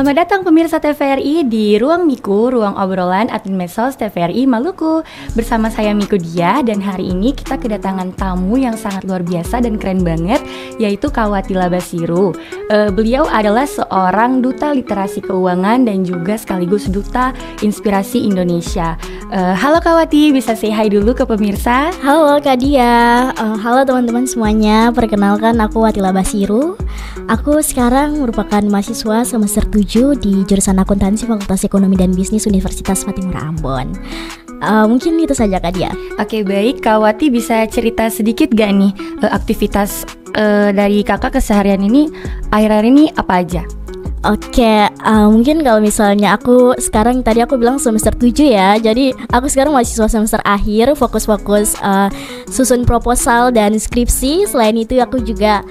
Selamat datang pemirsa TVRI di Ruang Miku, ruang obrolan admin medsos TVRI Maluku. Bersama saya Miku Dia, dan hari ini kita kedatangan tamu yang sangat luar biasa dan keren banget, yaitu Kak Wati Labasiru. Beliau adalah seorang duta literasi keuangan dan juga sekaligus duta inspirasi Indonesia. Halo Kak Wati, bisa say hi dulu ke pemirsa? Halo Kak Dia, halo teman-teman semuanya. Perkenalkan, aku Wati Labasiru. Aku sekarang merupakan mahasiswa semester 7 di jurusan akuntansi Fakultas Ekonomi dan Bisnis Universitas Patimura Ambon. Mungkin itu saja Kak Dia. Oke, baik, Kak Wati bisa cerita sedikit gak nih aktivitas dari kakak keseharian ini akhir-akhir ini apa aja? Oke, mungkin kalau misalnya aku sekarang, tadi aku bilang semester 7 ya. Jadi aku sekarang mahasiswa semester akhir, fokus-fokus susun proposal dan skripsi. Selain itu aku juga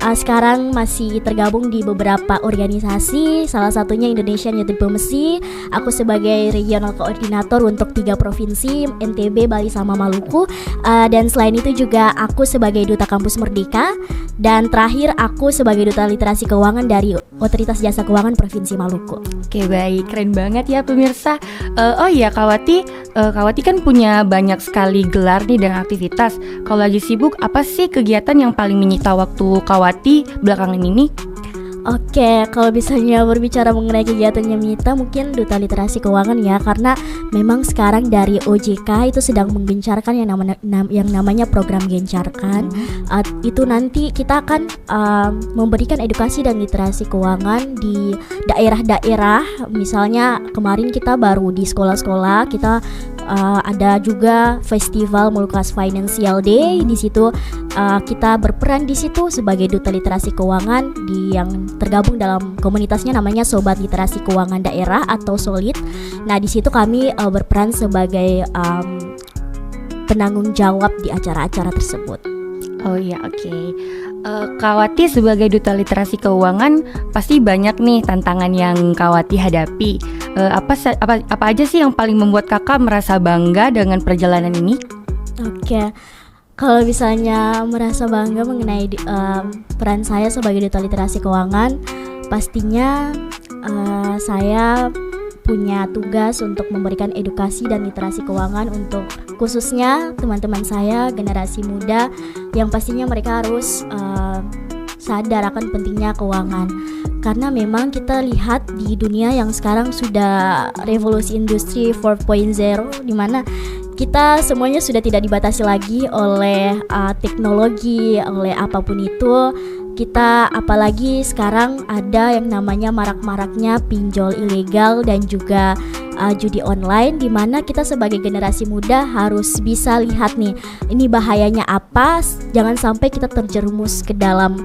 sekarang masih tergabung di beberapa organisasi, salah satunya Indonesian Youth Diplomacy. Aku sebagai regional koordinator untuk 3 provinsi, NTB, Bali, sama Maluku. Dan selain itu juga aku sebagai duta kampus Merdeka. Dan terakhir aku sebagai duta literasi keuangan dari Otoritas Jasa Keuangan Provinsi Maluku. Oke, baik, keren banget ya pemirsa. Oh iya Kak Wati kan punya banyak sekali gelar nih dan aktivitas. Kalau lagi sibuk, apa sih kegiatan yang paling menyita waktu Kak Wati belakangan ini? Oke, kalau misalnya berbicara mengenai kegiatan Mita, mungkin duta literasi keuangan ya, karena memang sekarang dari OJK itu sedang menggencarkan yang namanya program Gencarkan. Itu nanti kita akan memberikan edukasi dan literasi keuangan di daerah-daerah. Misalnya kemarin kita baru di sekolah-sekolah, kita ada juga festival Molucas Financial Day. Di situ kita berperan di situ sebagai duta literasi keuangan yang tergabung dalam komunitasnya namanya Sobat Literasi Keuangan Daerah atau SOLID. Nah, di situ kami berperan sebagai penanggung jawab di acara-acara tersebut. Oh iya, oke. Kak Wati sebagai duta literasi keuangan pasti banyak nih tantangan yang Kak Wati hadapi. Apa aja sih yang paling membuat kakak merasa bangga dengan perjalanan ini? Oke. Kalau misalnya merasa bangga mengenai peran saya sebagai duta literasi keuangan, pastinya saya punya tugas untuk memberikan edukasi dan literasi keuangan untuk khususnya teman-teman saya generasi muda yang pastinya mereka harus sadar akan pentingnya keuangan. Karena memang kita lihat di dunia yang sekarang sudah revolusi industri 4.0, di mana kita semuanya sudah tidak dibatasi lagi oleh teknologi, oleh apapun itu. Kita apalagi sekarang ada yang namanya marak-maraknya pinjol ilegal dan juga judi online, di mana kita sebagai generasi muda harus bisa lihat nih, ini bahayanya apa, jangan sampai kita terjerumus ke dalam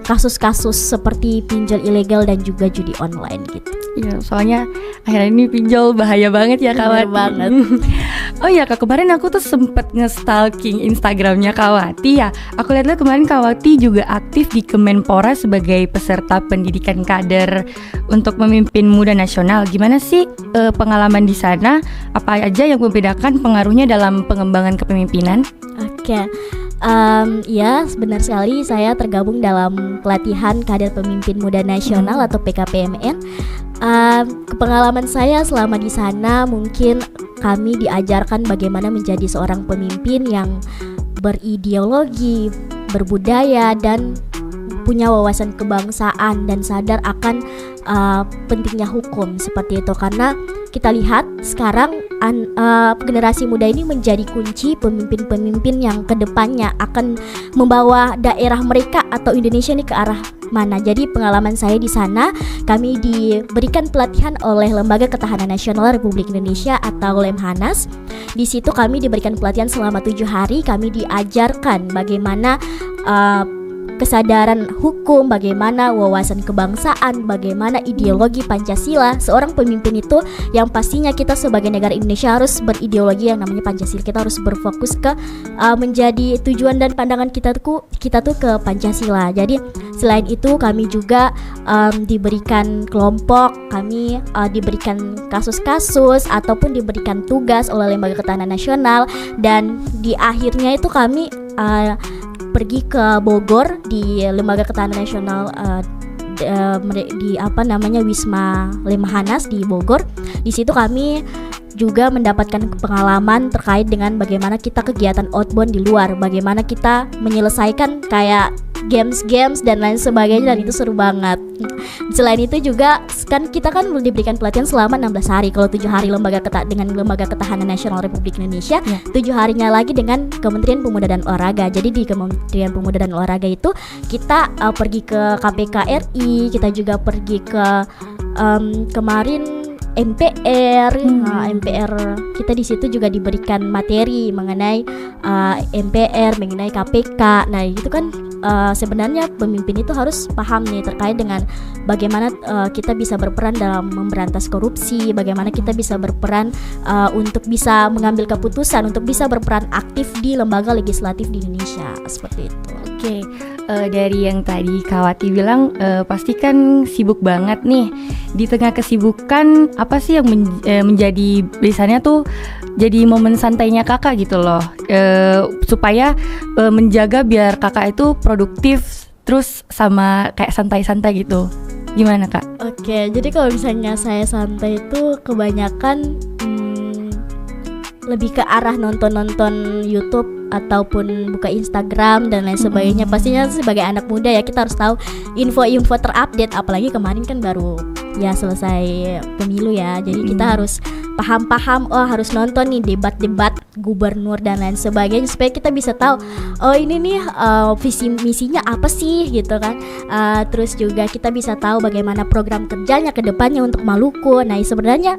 kasus-kasus seperti pinjol ilegal dan juga judi online gitu. Iya, soalnya akhirnya ini pinjol bahaya banget ya Kak Wati. Banget. Oh iya Kak, kemarin aku tuh sempet nge-stalking Instagramnya Kak Wati ya. Aku lihat kemarin Kak Wati juga aktif di Kemenpora sebagai peserta pendidikan kader untuk memimpin muda nasional. Gimana sih pengalaman di sana? Apa aja yang membedakan pengaruhnya dalam pengembangan kepemimpinan? Oke. Ya, benar sekali, saya tergabung dalam pelatihan kader pemimpin muda nasional atau PKPMN. Pengalaman saya selama di sana, mungkin kami diajarkan bagaimana menjadi seorang pemimpin yang berideologi, berbudaya, dan punya wawasan kebangsaan dan sadar akan pentingnya hukum seperti itu. Karena kita lihat sekarang generasi muda ini menjadi kunci pemimpin-pemimpin yang kedepannya akan membawa daerah mereka atau Indonesia ini ke arah mana. Jadi pengalaman saya di sana, kami diberikan pelatihan oleh Lembaga Ketahanan Nasional Republik Indonesia atau Lemhanas. Di situ kami diberikan pelatihan selama 7 hari. Kami diajarkan bagaimana kesadaran hukum, bagaimana wawasan kebangsaan, bagaimana ideologi Pancasila. Seorang pemimpin itu yang pastinya kita sebagai negara Indonesia harus berideologi yang namanya Pancasila. Kita harus berfokus ke menjadi tujuan dan pandangan kita tuh ke Pancasila. Jadi selain itu kami juga diberikan kelompok, kami diberikan kasus-kasus ataupun diberikan tugas oleh Lembaga Ketahanan Nasional, dan di akhirnya itu kami pergi ke Bogor di Lembaga Ketahanan Nasional di apa namanya Wisma Lemhanas di Bogor. Di situ kami juga mendapatkan pengalaman terkait dengan bagaimana kita kegiatan outbound di luar, bagaimana kita menyelesaikan kayak games dan lain sebagainya, dan itu seru banget. Selain itu juga kan kita kan diberikan pelatihan selama 16 hari. Kalau 7 hari dengan Lembaga Ketahanan Nasional Republik Indonesia, 7 harinya lagi dengan Kementerian Pemuda dan Olahraga. Jadi di Kementerian Pemuda dan Olahraga itu kita pergi ke KPK RI, kita juga pergi ke kemarin MPR. MPR kita di situ juga diberikan materi mengenai MPR, mengenai KPK. Nah itu kan sebenarnya pemimpin itu harus paham nih terkait dengan bagaimana kita bisa berperan dalam memberantas korupsi, bagaimana kita bisa berperan untuk bisa mengambil keputusan, untuk bisa berperan aktif di lembaga legislatif di Indonesia, seperti itu. Oke, dari yang tadi Kawati bilang pasti kan sibuk banget nih. Di tengah kesibukan, apa sih yang menjadi biasanya tuh jadi momen santainya kakak gitu loh, supaya menjaga biar kakak itu produktif terus sama kayak santai-santai gitu. Gimana kak? Oke, jadi kalau misalnya saya santai itu kebanyakan lebih ke arah nonton YouTube ataupun buka Instagram dan lain sebagainya. Pastinya sebagai anak muda ya kita harus tahu info-info terupdate, apalagi kemarin kan baru ya selesai pemilu ya. Jadi kita harus paham-paham, harus nonton nih debat-debat gubernur dan lain sebagainya supaya kita bisa tahu ini nih visi misinya apa sih gitu kan. Terus juga kita bisa tahu bagaimana program kerjanya ke depannya untuk Maluku. Nah sebenarnya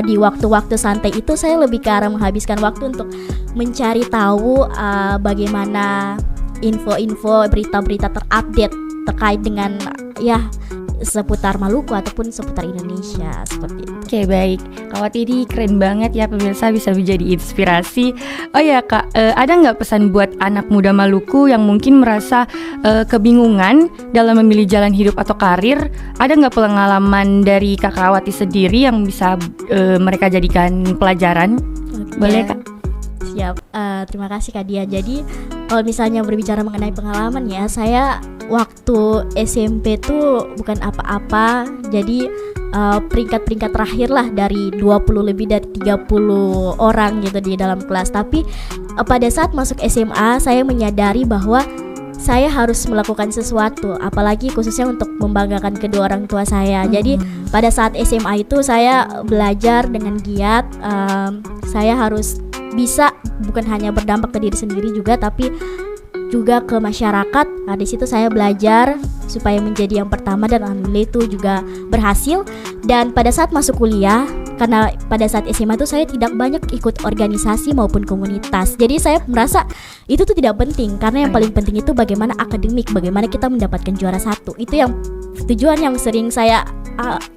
di waktu-waktu santai itu saya lebih ke arah menghabiskan waktu untuk mencari tahu bagaimana info-info, berita-berita terupdate terkait dengan ya seputar Maluku ataupun seputar Indonesia, seperti itu. Oke, baik. Kawati ini keren banget ya, pemirsa, bisa menjadi inspirasi. Oh ya kak, ada nggak pesan buat anak muda Maluku yang mungkin merasa kebingungan dalam memilih jalan hidup atau karir? Ada nggak pengalaman dari Kak Kawati sendiri yang bisa mereka jadikan pelajaran? Oke. Boleh kak? Siap, terima kasih Kak Dia. Jadi kalau misalnya berbicara mengenai pengalaman ya, saya waktu SMP tuh bukan apa-apa. Jadi peringkat-peringkat terakhir lah dari 20 lebih dari 30 orang gitu di dalam kelas. Tapi pada saat masuk SMA saya menyadari bahwa saya harus melakukan sesuatu, apalagi khususnya untuk membanggakan kedua orang tua saya. Jadi pada saat SMA itu saya belajar dengan giat. Saya harus bisa bukan hanya berdampak ke diri sendiri juga, tapi juga ke masyarakat. Nah, di situ saya belajar supaya menjadi yang pertama dan alhamdulillah itu juga berhasil. Dan pada saat masuk kuliah, karena pada saat SMA itu saya tidak banyak ikut organisasi maupun komunitas. Jadi saya merasa itu tuh tidak penting, karena yang paling penting itu bagaimana akademik, bagaimana kita mendapatkan juara satu. Itu yang tujuan yang sering saya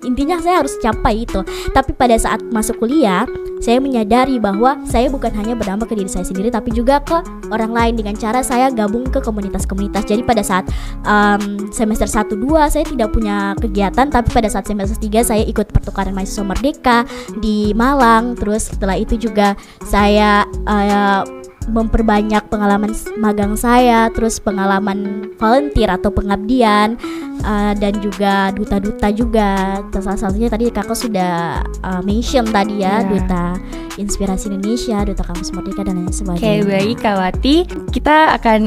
intinya saya harus capai itu. Tapi pada saat masuk kuliah, saya menyadari bahwa saya bukan hanya berdampak ke diri saya sendiri, tapi juga ke orang lain dengan cara saya gabung ke komunitas-komunitas. Jadi pada saat semester 1-2 saya tidak punya kegiatan, tapi pada saat semester 3 saya ikut pertukaran mahasiswa Merdeka di Malang. Terus setelah itu juga saya memperbanyak pengalaman magang saya, terus pengalaman volunteer atau pengabdian, dan juga duta-duta juga. Salah satunya tadi kakak sudah mention tadi ya, Duta Inspirasi Indonesia, Duta Kampus Merdeka dan lain sebagainya. Oke, baik Kawati, kita akan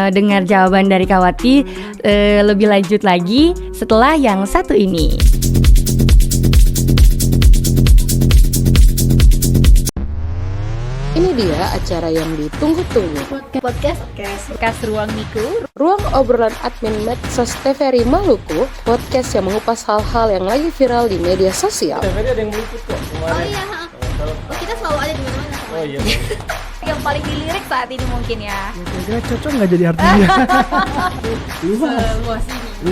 dengar jawaban dari Kawati lebih lanjut lagi setelah yang satu ini. Ini dia acara yang ditunggu-tunggu. Podcast Ruang Miku. Ruang obrolan admin Medsos TVRI Maluku, podcast yang mengupas hal-hal yang lagi viral di media sosial. TVRI ada yang meliput kok kemarin. Oh iya, kita selalu ada di mana-mana. Oh iya. Yang paling dilirik saat ini mungkin ya. Kira-kira cocok nggak jadi artinya?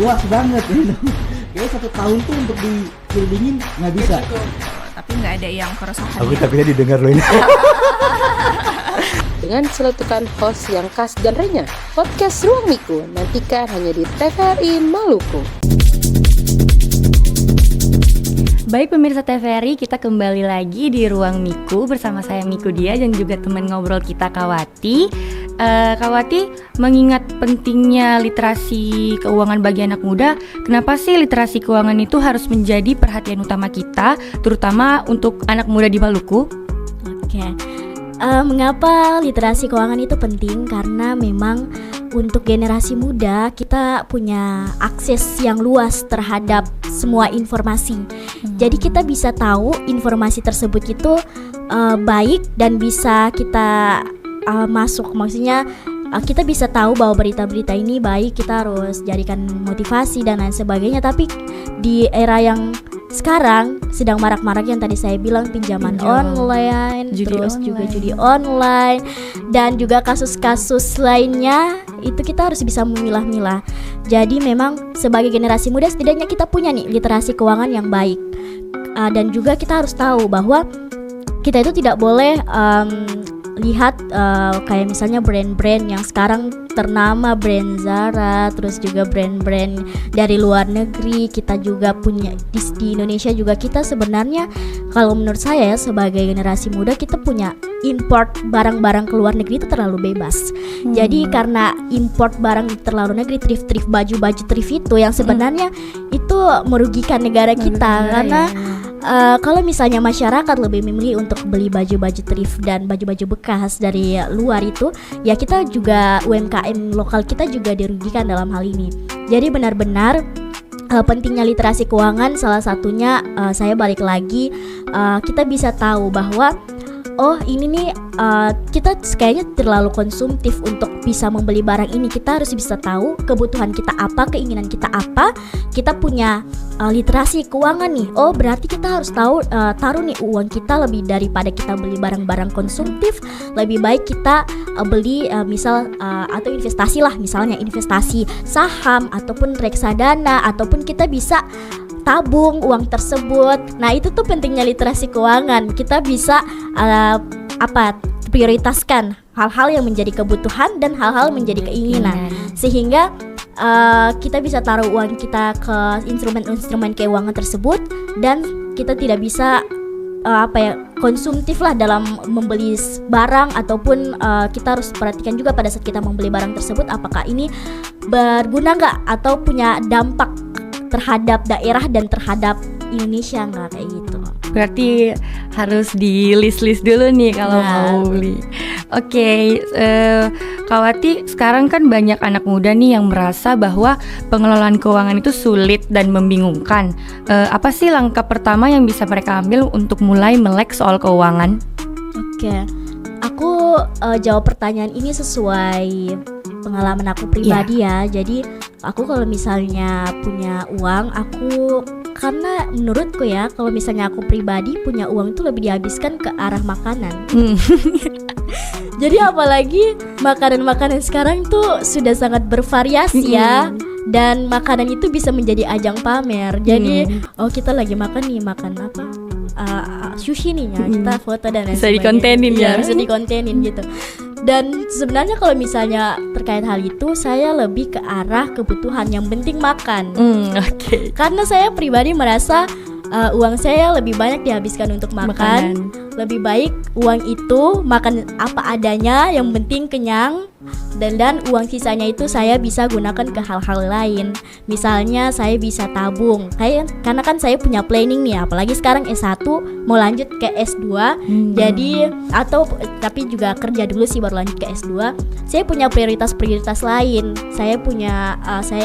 Luas banget ini. Kayaknya 1 tahun tuh untuk dikelilingin nggak bisa. Tapi nggak ada yang keresahan. Aku takutnya didengar loh ini. Dengan celetukan host yang khas dan renyah, podcast Ruang Miku nantikan hanya di TVRI Maluku. Baik pemirsa TVRI, kita kembali lagi di Ruang Miku bersama saya Miku Dia dan juga teman ngobrol kita Kawati. Kawati, mengingat pentingnya literasi keuangan bagi anak muda, kenapa sih literasi keuangan itu harus menjadi perhatian utama kita, terutama untuk anak muda di Maluku? Oke. Mengapa literasi keuangan itu penting? Karena memang untuk generasi muda kita punya akses yang luas terhadap semua informasi. Jadi kita bisa tahu informasi tersebut itu baik dan bisa kita masuk. Maksudnya kita bisa tahu bahwa berita-berita ini baik, kita harus jadikan motivasi dan lain sebagainya. Tapi di era yang sekarang sedang marak-marak yang tadi saya bilang, pinjaman online, terus juga judi online, dan juga kasus-kasus lainnya, itu kita harus bisa memilah-milah. Jadi memang sebagai generasi muda setidaknya kita punya nih literasi keuangan yang baik. Dan juga kita harus tahu bahwa kita itu tidak boleh lihat kayak misalnya brand-brand yang sekarang ternama, brand Zara, terus juga brand-brand dari luar negeri. Kita juga punya di Indonesia juga, kita sebenarnya kalau menurut saya ya, sebagai generasi muda kita punya import barang-barang ke luar negeri itu terlalu bebas. Jadi karena import barang terlalu negeri, thrift baju-baju thrift itu yang sebenarnya itu merugikan negara kita karena kalau misalnya masyarakat lebih memilih untuk beli baju-baju thrift dan baju-baju bekas dari luar itu, ya kita juga UMKM lokal kita juga dirugikan dalam hal ini. Jadi benar-benar pentingnya literasi keuangan, salah satunya saya balik lagi, kita bisa tahu bahwa oh ini nih kita kayaknya terlalu konsumtif untuk bisa membeli barang ini. Kita harus bisa tahu kebutuhan kita apa, keinginan kita apa. Kita punya literasi keuangan nih. Oh berarti kita harus tahu taruh nih uang kita lebih daripada kita beli barang-barang konsumtif. Lebih baik kita beli misal atau investasi lah, misalnya investasi saham ataupun reksadana, ataupun kita bisa tabung uang tersebut. Nah itu tuh pentingnya literasi keuangan. Kita bisa prioritaskan hal-hal yang menjadi kebutuhan dan hal-hal menjadi keinginan, sehingga kita bisa taruh uang kita ke instrumen-instrumen keuangan tersebut, dan kita tidak bisa konsumtif lah dalam membeli barang, ataupun kita harus perhatikan juga pada saat kita membeli barang tersebut apakah ini berguna nggak atau punya dampak terhadap daerah dan terhadap Indonesia nggak, kayak gitu. Berarti harus di list-list dulu nih kalau mau beli. Oke, Kak Wati, sekarang kan banyak anak muda nih yang merasa bahwa pengelolaan keuangan itu sulit dan membingungkan. Apa sih langkah pertama yang bisa mereka ambil untuk mulai melek soal keuangan? Oke, aku jawab pertanyaan ini sesuai pengalaman aku pribadi ya. Jadi aku kalau misalnya punya uang, karena menurutku ya, kalau misalnya aku pribadi punya uang itu lebih dihabiskan ke arah makanan. Jadi apalagi makanan-makanan sekarang tuh sudah sangat bervariasi ya. Dan makanan itu bisa menjadi ajang pamer. Jadi kita lagi makan apa? Sushi nih ya, kita foto dan bisa dikontenin ya. Bisa dikontenin gitu. Dan sebenarnya kalau misalnya terkait hal itu, saya lebih ke arah kebutuhan, yang penting makan. Karena saya pribadi merasa uang saya lebih banyak dihabiskan untuk makan. Lebih baik uang itu makan apa adanya, yang penting kenyang. Dan uang sisanya itu saya bisa gunakan ke hal-hal lain. Misalnya saya bisa tabung, karena kan saya punya planning nih, apalagi sekarang S1 mau lanjut ke S2. Jadi tapi juga kerja dulu sih baru lanjut ke S2. Saya punya prioritas lain. Saya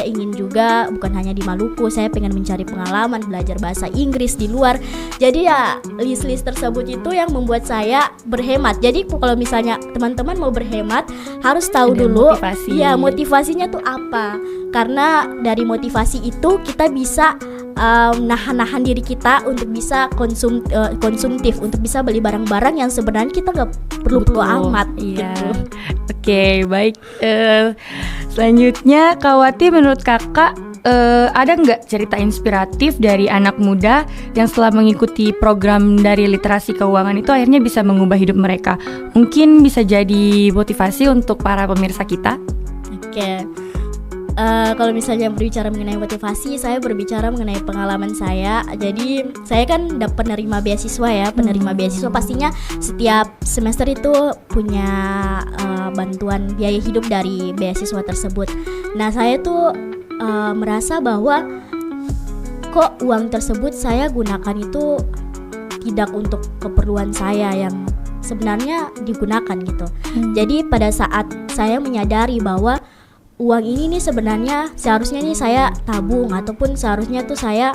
ingin juga bukan hanya di Maluku, saya pengen mencari pengalaman belajar bahasa Inggris di luar. Jadi ya list-list tersebut itu yang membuat saya berhemat. Jadi kalau misalnya teman-teman mau berhemat, harus tahu dulu motivasinya tuh apa. Karena dari motivasi itu kita bisa nahan diri kita untuk bisa konsumtif, untuk bisa beli barang-barang yang sebenarnya kita nggak perlu amat gitu. Oke, baik. Selanjutnya Kak Wati, menurut kakak ada nggak cerita inspiratif dari anak muda yang setelah mengikuti program dari literasi keuangan itu akhirnya bisa mengubah hidup mereka? Mungkin bisa jadi motivasi untuk para pemirsa kita. Oke. kalau misalnya berbicara mengenai motivasi, saya berbicara mengenai pengalaman saya. Jadi saya kan penerima beasiswa ya, penerima beasiswa pastinya setiap semester itu punya bantuan biaya hidup dari beasiswa tersebut. Nah saya tuh merasa bahwa kok uang tersebut saya gunakan itu tidak untuk keperluan saya yang sebenarnya digunakan gitu. Jadi pada saat saya menyadari bahwa uang ini nih sebenarnya seharusnya nih saya tabung ataupun seharusnya tuh saya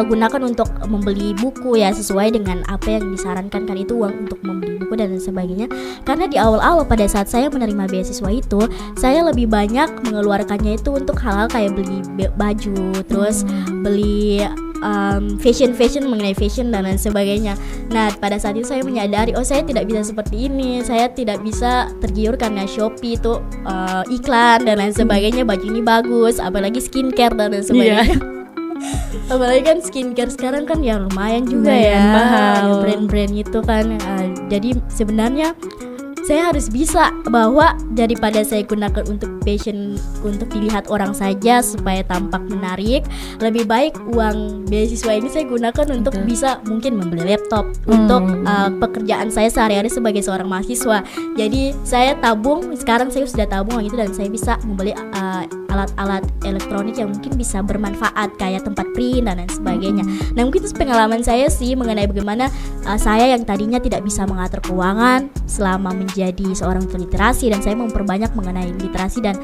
gunakan untuk membeli buku ya, sesuai dengan apa yang disarankan, kan itu uang untuk membeli buku dan sebagainya. Karena di awal-awal pada saat saya menerima beasiswa itu, saya lebih banyak mengeluarkannya itu untuk hal-hal kayak beli baju, terus beli fashion mengenai fashion dan lain sebagainya. Nah pada saat itu saya menyadari, oh saya tidak bisa seperti ini, saya tidak bisa tergiur karena Shopee itu iklan dan lain sebagainya, baju ini bagus, apalagi skincare dan lain sebagainya. Apalagi kan skincare sekarang kan ya lumayan juga ya, mahal. brand-brand itu kan. Jadi sebenarnya saya harus bisa bahwa daripada saya gunakan untuk fashion, untuk dilihat orang saja supaya tampak menarik, lebih baik uang beasiswa ini saya gunakan untuk bisa mungkin membeli laptop untuk pekerjaan saya sehari-hari sebagai seorang mahasiswa. Jadi saya tabung, sekarang saya sudah tabung gitu, dan saya bisa membeli alat-alat elektronik yang mungkin bisa bermanfaat kayak tempat print dan lain sebagainya. Nah mungkin itu pengalaman saya sih mengenai bagaimana saya yang tadinya tidak bisa mengatur keuangan selama menjadi seorang literasi, dan saya memperbanyak mengenai literasi dan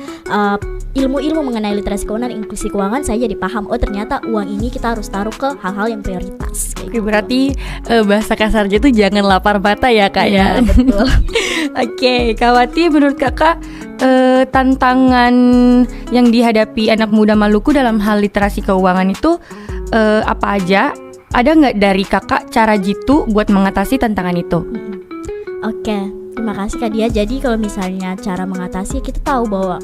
ilmu-ilmu mengenai literasi keuangan, inklusi keuangan, saya jadi paham, oh ternyata uang ini kita harus taruh ke hal-hal yang prioritas. Oke, berarti bahasa kasarnya tuh jangan lapar mata ya kak ya. Betul. Oke, Kak Wati, menurut kakak tantangan yang dihadapi anak muda Maluku dalam hal literasi keuangan itu apa aja? Ada nggak dari kakak cara jitu buat mengatasi tantangan itu? Oke, terima kasih Kak Dia. Jadi kalau misalnya cara mengatasi, kita tahu bahwa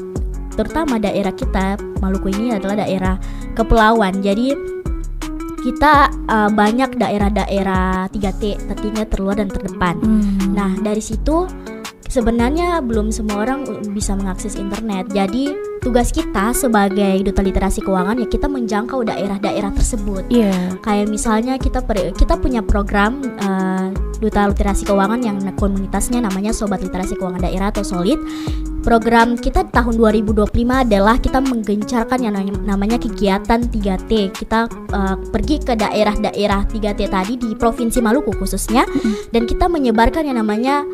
terutama daerah kita Maluku ini adalah daerah kepulauan. Jadi kita banyak daerah-daerah 3T, tertinggal, terluar, dan terdepan. Nah dari situ sebenarnya belum semua orang bisa mengakses internet. Jadi tugas kita sebagai duta literasi keuangan ya kita menjangkau daerah-daerah tersebut. Kayak misalnya kita punya program duta literasi keuangan yang komunitasnya namanya Sobat Literasi Keuangan Daerah atau SOLID. Program kita di tahun 2025 adalah kita menggencarkan yang namanya kegiatan 3T. Kita pergi ke daerah-daerah 3T tadi di Provinsi Maluku khususnya, dan kita menyebarkan yang namanya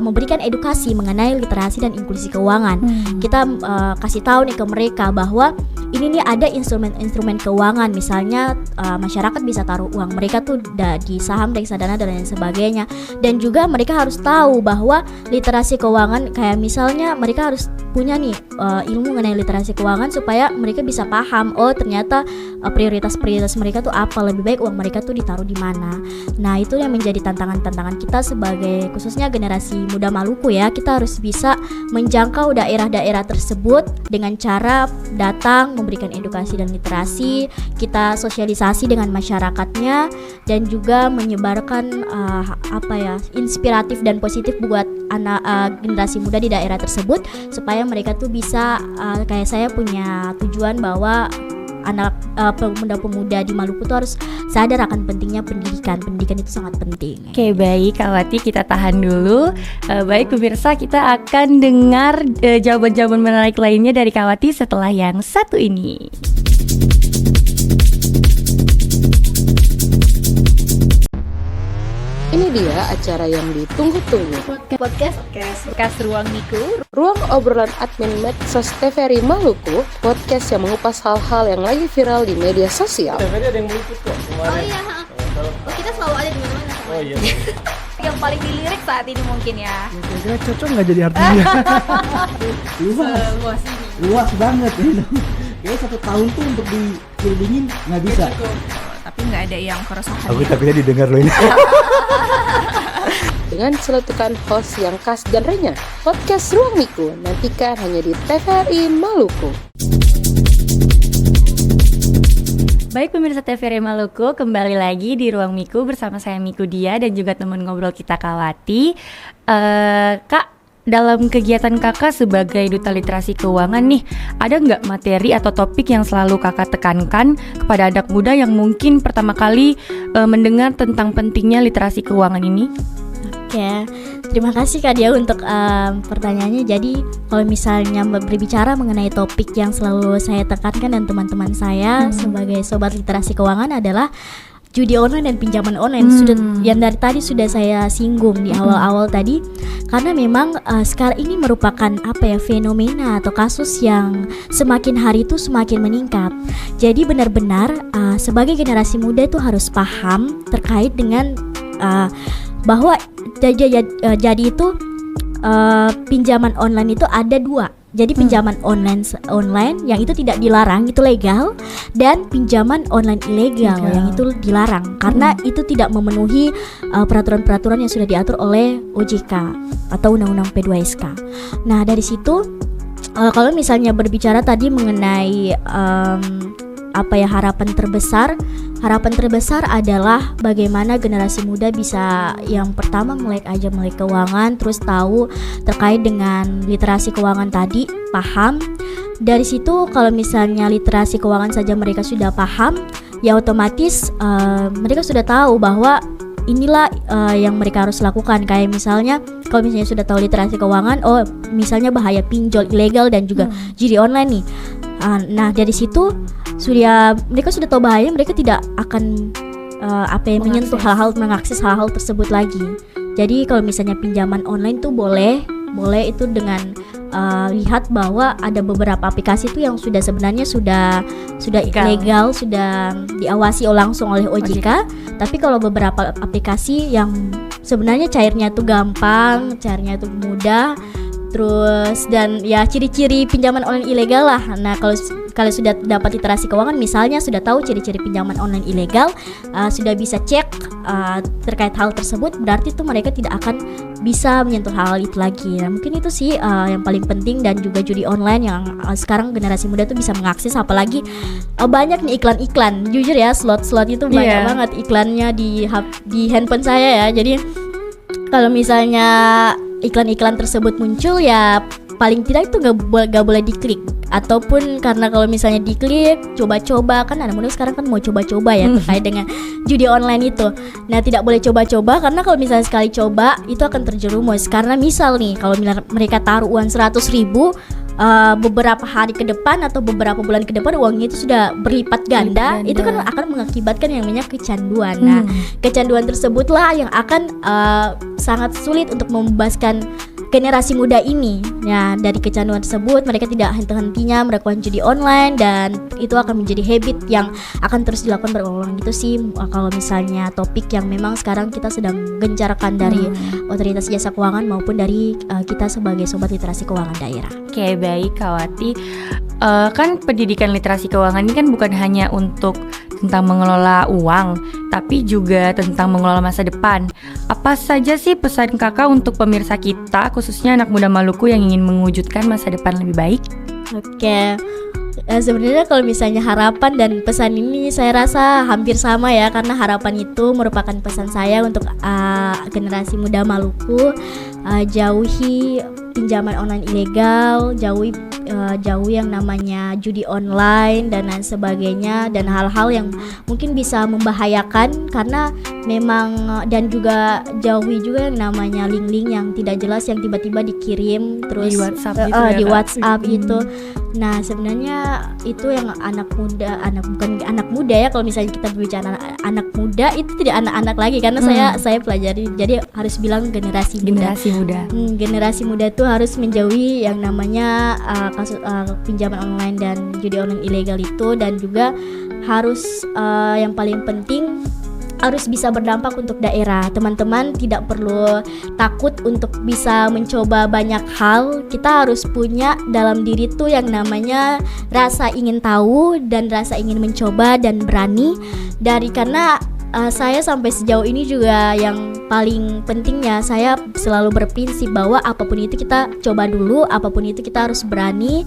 memberikan edukasi mengenai literasi dan inklusi keuangan. Kita kasih tahu nih ke mereka bahwa ini nih ada instrumen-instrumen keuangan, misalnya masyarakat bisa taruh uang mereka tuh di saham, reksadana dan lain sebagainya. Dan juga mereka harus tahu bahwa literasi keuangan kayak misalnya mereka harus punya nih ilmu mengenai literasi keuangan supaya mereka bisa paham, oh ternyata prioritas-prioritas mereka tuh apa, lebih baik uang mereka tuh ditaruh di mana. Nah itu yang menjadi tantangan-tantangan kita sebagai khususnya generasi muda Maluku ya. Kita harus bisa menjangkau daerah-daerah tersebut dengan cara datang memberikan edukasi dan literasi, kita sosialisasi dengan masyarakatnya, dan juga menyebarkan inspiratif dan positif buat anak generasi muda di daerah tersebut, supaya mereka tuh bisa kayak saya punya tujuan bahwa anak pemuda-pemuda di Maluku tuh harus sadar akan pentingnya pendidikan. Pendidikan itu sangat penting. Oke, baik Kak Wati, kita tahan dulu. Baik pemirsa, kita akan dengar jawaban-jawaban menarik lainnya dari Kak Wati setelah yang satu ini. Ini dia acara yang ditunggu-tunggu. Podcast Ruang Miku. Ruang obrolan admin Medsos TVRI Maluku, podcast yang mengupas hal-hal yang lagi viral di media sosial. TVRI ada yang meliput kok kemarin. Oh iya, kita selalu ada di mana-mana. Oh iya. Yang paling dilirik saat ini mungkin ya. Kira-kira cocok nggak jadi artinya? Luas banget ini. Kayaknya 1 tahun tuh untuk dikelilingin nggak bisa. Tapi nggak ada yang keresahan. Aku takutnya didengar loh ini. Dengan celetukan host yang khas dan renyah, podcast Ruang Miku nantikan hanya di TVRI Maluku. Baik pemirsa TVRI Maluku, kembali lagi di Ruang Miku bersama saya Miku Dia dan juga teman ngobrol kita Kak Wati. Kak, dalam kegiatan kakak sebagai duta literasi keuangan nih, ada nggak materi atau topik yang selalu kakak tekankan kepada anak muda yang mungkin pertama kali mendengar tentang pentingnya literasi keuangan ini? Oke, terima kasih Kak Dia untuk pertanyaannya. Jadi kalau misalnya berbicara mengenai topik yang selalu saya tekankan dan teman-teman saya sebagai sobat literasi keuangan adalah judi online dan pinjaman online. Sudah yang dari tadi sudah saya singgung di awal-awal tadi, karena memang sekarang ini merupakan fenomena atau kasus yang semakin hari itu semakin meningkat. Jadi benar-benar sebagai generasi muda itu harus paham terkait dengan bahwa jadi itu pinjaman online itu ada dua. Jadi pinjaman online yang itu tidak dilarang, itu legal, dan pinjaman online ilegal yang itu dilarang karena itu tidak memenuhi peraturan-peraturan yang sudah diatur oleh OJK atau Undang-Undang P2SK. Nah, dari situ kalau misalnya berbicara tadi mengenai harapan terbesar adalah bagaimana generasi muda bisa yang pertama melek keuangan, terus tahu terkait dengan literasi keuangan tadi, paham. Dari situ kalau misalnya literasi keuangan saja mereka sudah paham, ya otomatis mereka sudah tahu bahwa inilah yang mereka harus lakukan. Kayak misalnya kalau misalnya sudah tahu literasi keuangan, misalnya bahaya pinjol ilegal dan juga judi online nih. Nah, dari situ mereka sudah tahu bahaya, mereka tidak akan mengakses hal-hal tersebut lagi. Jadi kalau misalnya pinjaman online tuh boleh itu dengan lihat bahwa ada beberapa aplikasi itu yang sebenarnya sudah ilegal, sudah diawasi langsung oleh OJK. Tapi kalau beberapa aplikasi yang sebenarnya cairnya itu gampang, cairnya itu mudah, terus dan ya ciri-ciri pinjaman online ilegal lah. Nah, kalau sudah dapat literasi keuangan, misalnya sudah tahu ciri-ciri pinjaman online ilegal, sudah bisa cek terkait hal tersebut, berarti itu mereka tidak akan bisa menyentuh hal itu lagi. Nah, mungkin itu sih yang paling penting. Dan juga judi online yang sekarang generasi muda tuh bisa mengakses, apalagi banyak nih iklan-iklan. Jujur ya, slot-slot itu banyak banget iklannya di handphone saya ya. Jadi kalau misalnya iklan-iklan tersebut muncul, ya paling tidak itu gak boleh diklik. Ataupun karena kalau misalnya diklik, coba-coba, kan anak muda sekarang kan mau coba-coba ya terkait dengan judi online itu. Nah, tidak boleh coba-coba, karena kalau misalnya sekali coba itu akan terjerumus. Karena misal nih, kalau mereka taruh uang 100.000, beberapa hari ke depan atau beberapa bulan ke depan uangnya itu sudah berlipat ganda. Itu kan akan mengakibatkan yang namanya kecanduan. Nah, kecanduan tersebutlah yang akan sangat sulit untuk membebaskan generasi muda ini. Ya, dari kecanduan tersebut mereka tidak henti-hentinya melakukan judi online, dan itu akan menjadi habit yang akan terus dilakukan berulang-ulang. Itu sih kalau misalnya topik yang memang sekarang kita sedang gencarkan dari Otoritas Jasa Keuangan maupun dari kita sebagai sobat literasi keuangan daerah. Oke, baik Kak Wati. Kan pendidikan literasi keuangan ini kan bukan hanya untuk tentang mengelola uang, tapi juga tentang mengelola masa depan. Apa saja sih pesan kakak untuk pemirsa kita, khususnya anak muda Maluku yang ingin mewujudkan masa depan lebih baik? Oke. Sebenarnya kalau misalnya harapan dan pesan ini saya rasa hampir sama ya, karena harapan itu merupakan pesan saya untuk generasi muda Maluku. Jauhi pinjaman online ilegal, jauhi yang namanya judi online dan lain sebagainya, dan hal-hal yang mungkin bisa membahayakan, karena memang, dan juga jauhi juga yang namanya link-link yang tidak jelas yang tiba-tiba dikirim terus di WhatsApp gitu di WhatsApp itu. Nah, sebenarnya itu yang bukan anak muda ya, kalau misalnya kita berbicara anak muda itu tidak anak-anak lagi, karena saya pelajari, jadi harus bilang generasi muda. Generasi muda itu harus menjauhi yang namanya kasus pinjaman online dan judi online ilegal itu, dan juga harus yang paling penting harus bisa berdampak untuk daerah. Teman-teman tidak perlu takut untuk bisa mencoba banyak hal. Kita harus punya dalam diri tuh yang namanya rasa ingin tahu dan rasa ingin mencoba dan berani. Karena saya sampai sejauh ini juga yang paling pentingnya saya selalu berprinsip bahwa apapun itu kita coba dulu, apapun itu kita harus berani.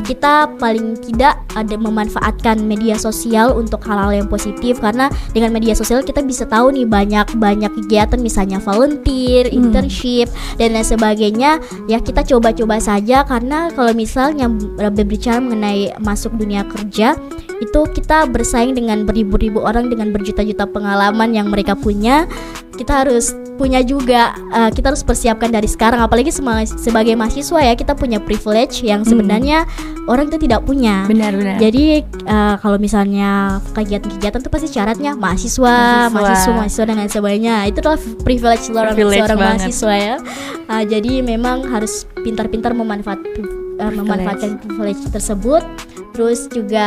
Kita paling tidak ada memanfaatkan media sosial untuk hal-hal yang positif, karena dengan media sosial kita bisa tahu nih banyak kegiatan, misalnya volunteer, internship dan lain sebagainya. Ya kita coba-coba saja, karena kalau misalnya berbicara mengenai masuk dunia kerja itu kita bersaing dengan beribu-ribu orang dengan berjuta-juta pengalaman yang mereka punya. Kita harus punya juga, kita harus persiapkan dari sekarang, apalagi sebagai mahasiswa ya, kita punya privilege yang sebenarnya orang itu tidak punya. Benar-benar. Jadi kalau misalnya kegiatan-kegiatan itu pasti syaratnya mahasiswa dan lain sebagainya. Itu adalah privilege seorang mahasiswa ya. Jadi memang harus pintar-pintar memanfaatkan privilege tersebut. Terus juga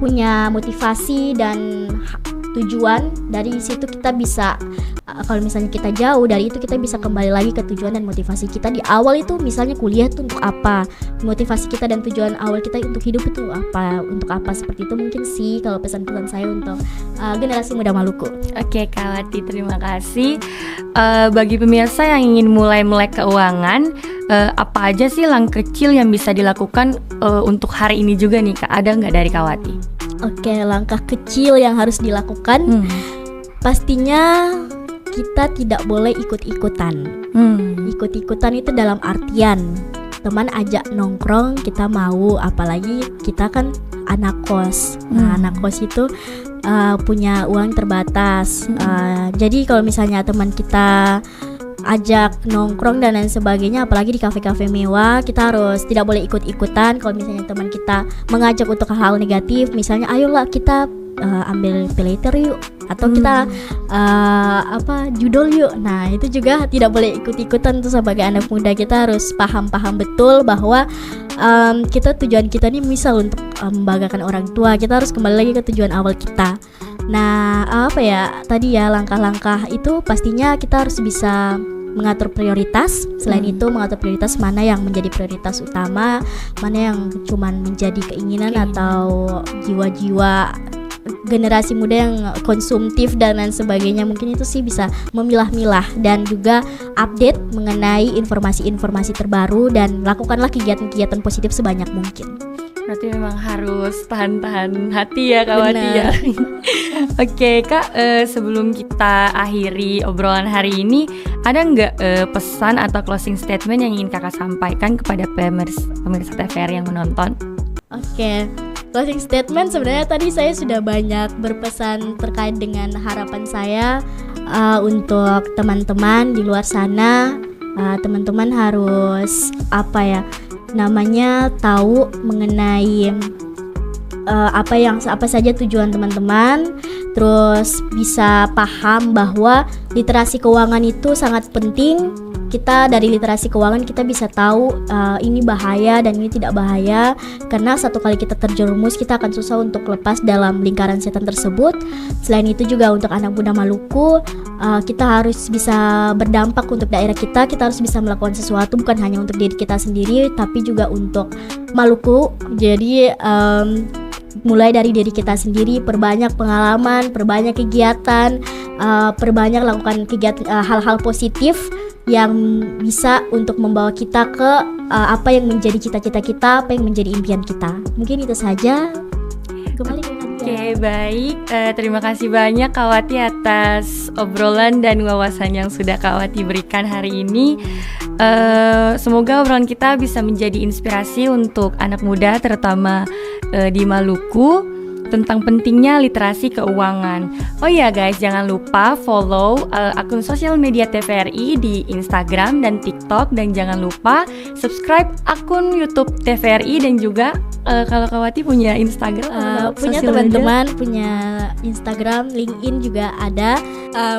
punya motivasi dan tujuan. Dari situ kita bisa, kalau misalnya kita jauh dari itu, kita bisa kembali lagi ke tujuan dan motivasi kita di awal itu. Misalnya kuliah itu untuk apa, motivasi kita dan tujuan awal kita untuk hidup itu untuk apa, seperti itu mungkin sih kalau pesan-pesan saya untuk generasi muda Maluku. Oke Kak Wati, terima kasih. Bagi pemirsa yang ingin mulai melek keuangan, apa aja sih langkah kecil yang bisa dilakukan untuk hari ini juga nih Kak? Ada nggak dari Kak Wati? Oke, langkah kecil yang harus dilakukan, pastinya kita tidak boleh ikut-ikutan. Ikut-ikutan itu dalam artian teman ajak nongkrong kita mau, apalagi kita kan anak kos. Nah, anak kos itu punya uang terbatas. Jadi kalau misalnya teman kita ajak nongkrong dan lain sebagainya, apalagi di kafe-kafe mewah, kita harus tidak boleh ikut-ikutan. Kalau misalnya teman kita mengajak untuk hal-hal negatif, misalnya ayolah kita ambil peleter yuk, atau kita judol yuk. Nah itu juga tidak boleh ikut-ikutan. Tuh sebagai anak muda kita harus paham betul bahwa tujuan kita ini misal untuk membanggakan orang tua. Kita harus kembali lagi ke tujuan awal kita. Nah tadi ya langkah-langkah itu pastinya kita harus bisa mengatur prioritas. Selain itu mengatur prioritas mana yang menjadi prioritas utama, mana yang cuman menjadi keinginan atau jiwa-jiwa generasi muda yang konsumtif dan lain sebagainya. Mungkin itu sih bisa memilah-milah dan juga update mengenai informasi-informasi terbaru, dan lakukanlah kegiatan-kegiatan positif sebanyak mungkin. Berarti memang harus tahan hati ya Kak Wati ya. Oke Kak, sebelum kita akhiri obrolan hari ini, ada nggak pesan atau closing statement yang ingin Kakak sampaikan kepada pemirsa TVRI yang menonton? Oke, closing statement sebenarnya tadi saya sudah banyak berpesan terkait dengan harapan saya untuk teman-teman di luar sana. Teman-teman harus tahu mengenai apa saja tujuan teman-teman, terus bisa paham bahwa literasi keuangan itu sangat penting. Kita dari literasi keuangan kita bisa tahu ini bahaya dan ini tidak bahaya, karena satu kali kita terjerumus kita akan susah untuk lepas dalam lingkaran setan tersebut. Selain itu juga untuk anak muda Maluku, kita harus bisa berdampak untuk daerah kita. Kita harus bisa melakukan sesuatu bukan hanya untuk diri kita sendiri tapi juga untuk Maluku. Jadi mulai dari diri kita sendiri, perbanyak pengalaman, perbanyak kegiatan, perbanyak lakukan kegiatan hal-hal positif yang bisa untuk membawa kita ke apa yang menjadi cita-cita kita, apa yang menjadi impian kita. Mungkin itu saja. Kembali ke Nadia. Oke, baik. Terima kasih banyak Kak Wati atas obrolan dan wawasan yang sudah Kak Wati berikan hari ini. Semoga obrolan kita bisa menjadi inspirasi untuk anak muda terutama di Maluku tentang pentingnya literasi keuangan. Oh iya guys, jangan lupa follow akun sosial media TVRI di Instagram dan TikTok, dan jangan lupa subscribe akun YouTube TVRI, dan juga kalau Kak Wati punya Instagram, punya teman-teman punya Instagram, LinkedIn juga ada.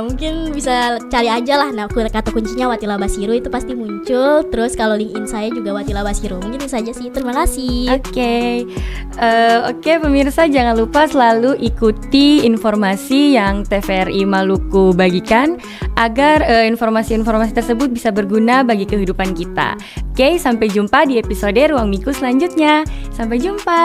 Mungkin bisa cari aja lah, kata kuncinya Watila Basiru itu pasti muncul. Terus kalau LinkedIn saya juga Watila Basiru. Mungkin itu saja sih. Terima kasih. Oke, pemirsa jangan lupa selalu ikuti informasi yang TVRI Maluku bagikan agar informasi-informasi tersebut bisa berguna bagi kehidupan kita. Oke, sampai jumpa di episode Ruang Miku selanjutnya. Sampai jumpa.